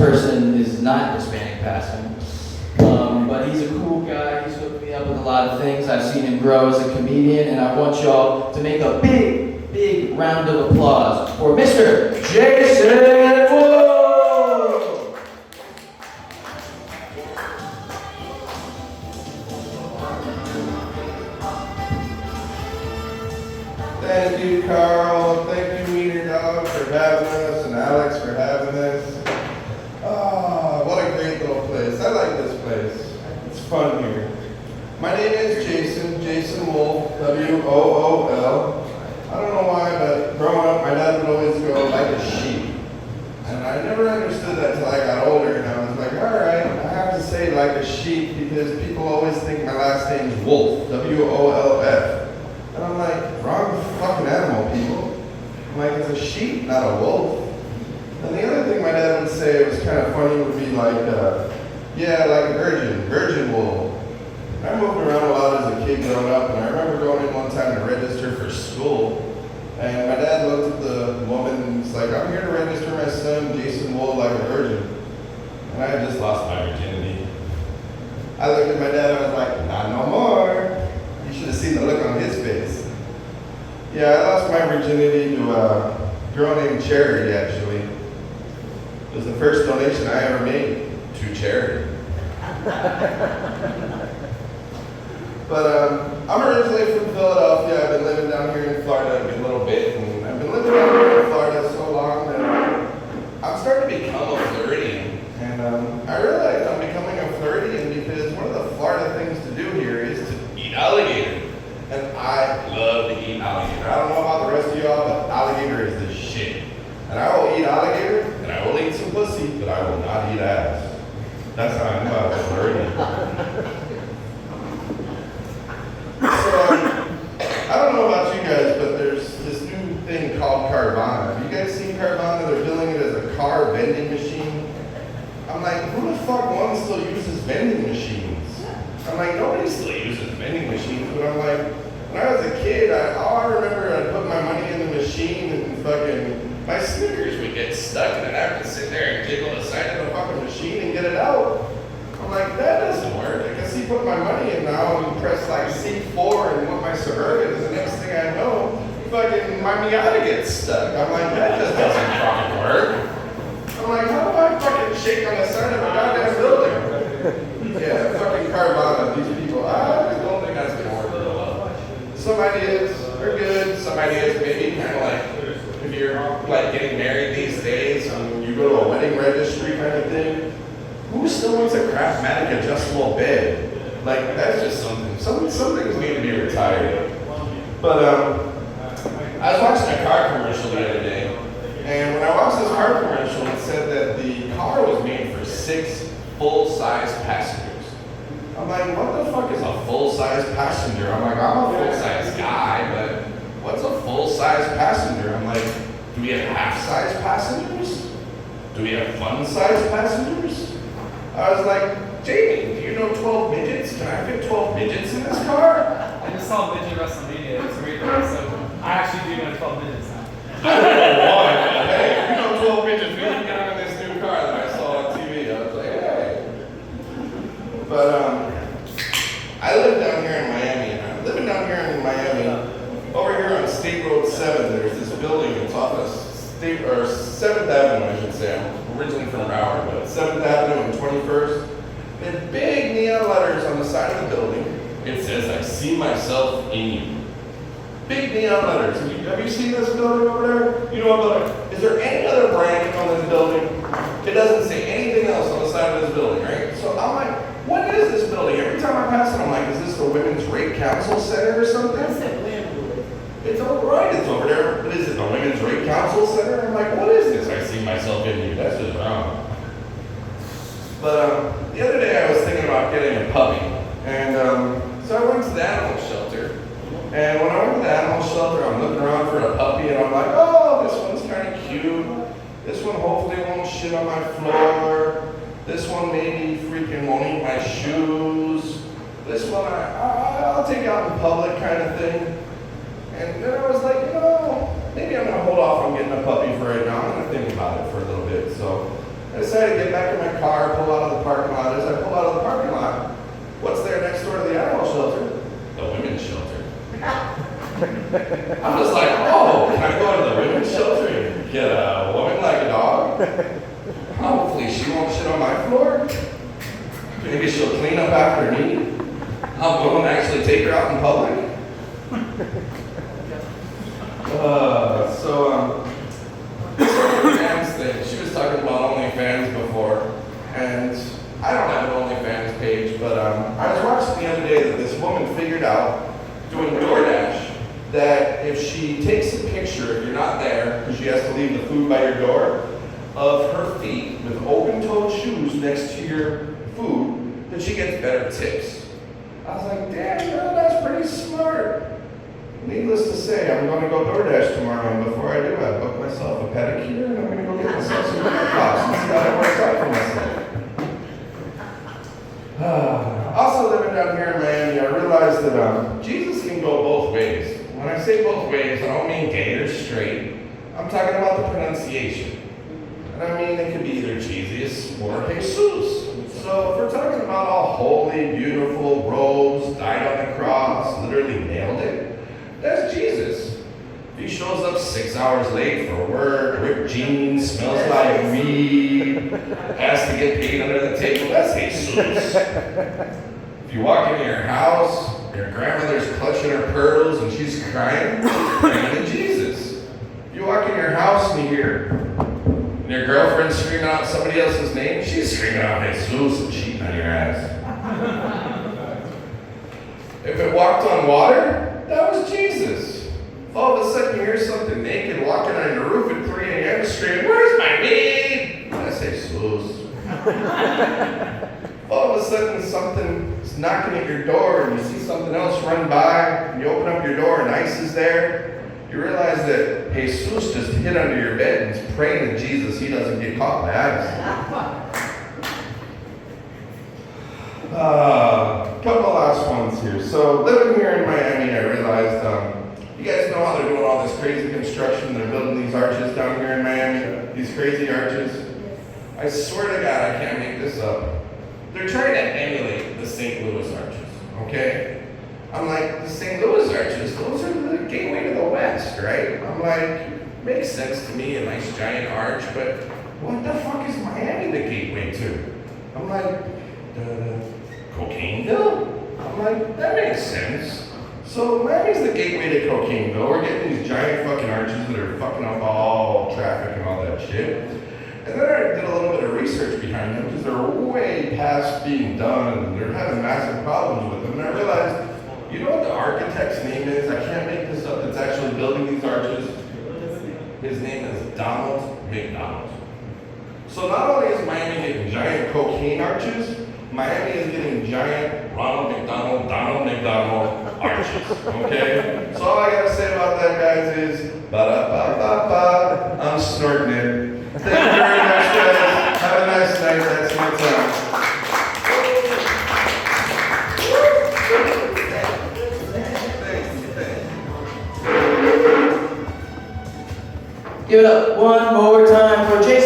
person is not Hispanic passing. But he's a cool guy. He's hooked me up with a lot of things. I've seen him grow as a comedian, and I want y'all to make a big, big round of applause for Mr. Jason Wu! Thank you, Carl. Thank you, Weiner Dog, for having us, and Alex for having us. Oh, what a great little place. I like this place. It's fun here. My name is Jason Wolf, W-O-O-L. I don't know why, but growing up, my dad would always go like a sheep. And I never understood that until I got older, and I was like, all right, I have to say like a sheep because people always think my last name is Wolf, W-O-L-F. And I'm like, wrong fucking animal, people. I'm like, it's a sheep, not a wolf. And the other thing my dad would say was kind of funny would be like, yeah, like a virgin wool. I moved around a lot as a kid growing up, and I remember going in one time to register for school. And my dad looked at the woman and was like, I'm here to register my son, Jason Wool, like a virgin. And I had just lost my virginity. I looked at my dad and I was like, not no more. You should have seen the look on his face. Yeah, I lost my virginity to a girl named Charity, actually. It was the first donation I ever made to charity. But I'm originally from Philadelphia. I've been living down here in Florida a little bit, and I've been living down here in Florida so long that I'm starting to become a Floridian. And I realize I'm becoming a Floridian because one of the Florida things to do here is to eat alligator. And I love to eat alligator. I don't know about the rest of y'all, but alligator is the shit. And I will eat alligator, and I will eat some pussy, but I will not eat ass. That's how I know I was Floridian. So, I don't know about you guys, but there's this new thing called Carvana. Have you guys seen Carvana? They're billing it as a car vending machine. I'm like, who the fuck one still uses vending machines? I'm like, nobody still uses vending machines, but I'm like, when I was a kid, all I remember, I'd put my money in the machine and fucking, my Snickers would get stuck and I'd have to sit there and jiggle the side of the fucking machine and get it out. I'm like, that doesn't work. I guess he put my money in now and press like C4 and what my Suburban is. The next thing I know, fucking my Miata gets stuck. I'm like, that just doesn't fucking work. I'm like, how do I fucking shake on the side of a goddamn building? Yeah, fucking Carvana, these people, I just don't think that's gonna work real well. Some ideas are good, some ideas maybe kind of like, if you're like getting married these days, you go to a wedding registry kind of thing. Who still wants a Craftmatic adjustable bed? Like, that's just something. Some things need to be retired. But I was watching a car commercial the other day, and when I watched this car commercial, it said that the car was made for 6 full-size passengers. I'm like, what the fuck is a full-size passenger? I'm like, I'm a full-size guy, but what's a full-size passenger? I'm like, do we have half-size passengers? Do we have fun-size passengers? I was like, Jamie, do you know 12 midgets? Can I fit 12 midgets in this car? I just saw Midget WrestleMania. It's a great episode. I actually do know 12 midgets now. I don't know why, but hey, if you know 12 midgets, we can get on this new car that I saw on TV. I was like, hey. But I live down here in Miami, and I'm living down here in Miami. Over here on State Road 7, there's this building. It's off of 7th Avenue, I should say. I'm originally from Broward, but 7th Avenue and 21st. And big neon letters on the side of the building. It says, I see myself in you. Big neon letters. Have you seen this building over there? You know what I'm like, is there any other branding on this building? It doesn't say anything else on the side of this building, right? So I'm like, what is this building? Every time I pass it, I'm like, is this the Women's Rape Council Center or something? That's it, landlord. It's all right, it's over there. But is it the Women's Rape Council Center? I'm like, what is this? I see myself in you. That's just wrong. But the other day I was thinking about getting a puppy. And so I went to the animal shelter. And when I went to the animal shelter, I'm looking around for a puppy and I'm like, oh, this one's kind of cute. This one hopefully won't shit on my floor. This one maybe freaking won't eat my shoes. This one I'll take out in public kind of thing. And then I was like, maybe I'm going to hold off on getting a puppy for right now. I'm going to think about it for a little bit. So I decided to get back in my car, pull out of the parking lot. As I pull out of the parking lot, what's there next door to the animal shelter? The women's shelter. I'm just like, oh, can I go to the women's shelter and get a woman like a dog? Hopefully she won't shit on my floor. Maybe she'll clean up after me. I'll go and actually take her out in public. This OnlyFans thing, she was talking about OnlyFans before, and I don't have an OnlyFans page, but I was watching the other day that this woman figured out, doing DoorDash, that if she takes a picture, if you're not there, because she has to leave the food by your door, of her feet with open-toed shoes next to your food, that she gets better tips. I was like, damn, girl, that's pretty smart. Needless to say, I'm going to go DoorDash tomorrow, and before I do, I book myself a pedicure, and I'm going to go get myself some flip-flops and see how that works out for myself. Also living down here in Miami, I realized that Jesus can go both ways. When I say both ways, I don't mean gay or straight. I'm talking about the pronunciation. And I mean it could be either Jesus or Jesus. So if we're talking about all holy, beautiful robes, died on the cross, literally nailed it, that's Jesus. If he shows up 6 hours late for work, ripped jeans, smells like weed, has to get paid under the table, that's Jesus. If you walk into your house, your grandmother's clutching her pearls and she's crying, praying to Jesus. If you walk in your house and you hear your girlfriend screaming out somebody else's name, she's screaming out Jesus and cheating on your ass. If it walked on water, that was Jesus. If all of a sudden you hear something naked walking on your roof at 3 a.m. screaming, where's my maid? That's Jesus. All of a sudden something's knocking at your door and you see something else run by, and you open up your door and ICE is there, you realize that Jesus just hid under your bed and is praying to Jesus he doesn't get caught by ICE. Couple last ones here. So living here in Miami, I realized, you guys know how they're doing all this crazy construction, they're building these arches down here in Miami, these crazy arches. I swear to God, I can't make this up. They're trying to emulate the St. Louis arches, okay? I'm like, the St. Louis arches, those are the gateway to the West, right? I'm like, makes sense to me, a nice giant arch, but what the fuck is Miami the gateway to? I'm like, Cocaineville? I'm like, that makes sense. So Miami's the gateway to Cocaineville. We're getting these giant fucking arches that are fucking up all traffic and all that shit. And then I did a little bit of research behind them because they're way past being done and they're having massive problems with them. And I realized, you know what the architect's name is? I can't make this up. That's actually building these arches. His name is Donald McDonald. So not only is Miami getting giant cocaine arches, Miami is getting giant Ronald McDonald, Donald McDonald arches, okay? So all I gotta say about that, guys, is ba-da-ba-ba-ba, I'm snorting it. Thank you very much, guys. Have a nice night. That's my time. Give it up one more time for Jason.